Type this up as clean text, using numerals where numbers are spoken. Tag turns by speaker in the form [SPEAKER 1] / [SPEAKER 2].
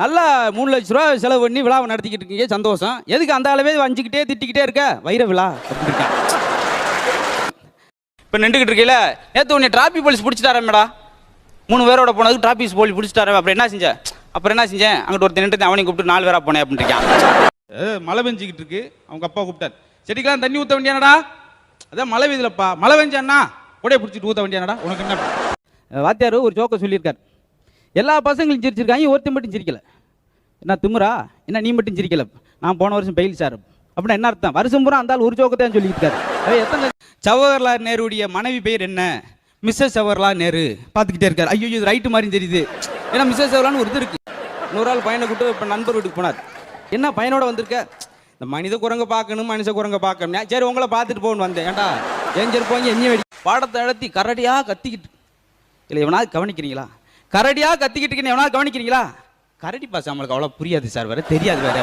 [SPEAKER 1] நல்லா 3,00,000 ரூபா செலவு பண்ணி விழாவை நடத்திக்கிட்டு இருக்கீங்க, சந்தோஷம். எதுக்கு அந்த அளவே வஞ்சிக்கிட்டே திட்டிக்கிட்டே இருக்க? வைர விழா அப்படின்னு இருக்கான். இப்போ நின்றுக்கிட்டு இருக்கீல, நேற்று உன்னை டிராஃபிக் போலீஸ் பிடிச்சிட்டாரா மேடா? 3 பேரோட போனதுக்கு டிராஃபிக் போலீஸ் பிடிச்சிட்டாரா? அப்புறம் என்ன செஞ்சேன்? அங்கிட்ட ஒருத்தர் நின்று அவனையும் கூப்பிட்டு 4 பேரா போனேன் அப்படின்னு இருக்கான். மழை பெஞ்சிக்கிட்டு இருக்கு, அவங்க அப்பா கூப்பிட்டார். செடிக்கெல்லாம் தண்ணி ஊற்ற வேண்டியானடா? அதான் மழை பெய்யுதுலப்பா. மழை பெஞ்சான்னா உடைய பிடிச்சிட்டு ஊற்ற வேண்டியானடா? உனக்கு என்ன? வாத்தியார் ஒரு ஜோக்கை சொல்லியிருக்கார். எல்லா பசங்களும் சிரிச்சிருக்காங்க, ஒருத்தர் மட்டும் சிரிக்கல. என்ன திமுறா? என்ன நீ மட்டும் சிரிக்கல? நான் போன வருஷம் பெயில் சார் அப்படின்னா என்ன அர்த்தம்? வருஷம் பூரா அந்த ஒரு ஜோக்கத்தான் சொல்லிட்டு இருக்காரு. எத்தனை ஜவஹர்லால் நேருடைய மனைவி பெயர் என்ன? மிஸ்ஸஸ் ஜவஹர்லால் நேரு. பார்த்துக்கிட்டே இருக்காரு. ஐயோ இது ரைட்டு மாதிரி தெரியுது. ஏன்னா மிஸ்ஸஸ் ஜவஹர்லால்னு ஒரு இது இருக்கு. இன்னொரு ஆள் பையனை கூப்பிட்டு இப்போ நண்பர் வீட்டுக்கு போனார். என்ன பையனோட வந்திருக்க? இந்த மனித குரங்க பார்க்கணும், மனுஷ குரங்க பார்க்கணும். சரி உங்களை பார்த்துட்டு போகணும்னு வந்தேன். ஏன்டா ஏஞ்சல் போங்க எண்ணி வெடி பாடத்தை அழுத்தி கரடியாக கத்திக்கிட்டு இல்லை எவனாவது கவனிக்கிறீங்களா? கரடியாக கத்திக்கிட்டு எவனாவது கவனிக்கிறீங்களா? கரடி பாச நம்மளுக்கு அவ்வளோ புரியாது சார், வேற தெரியாது வேற.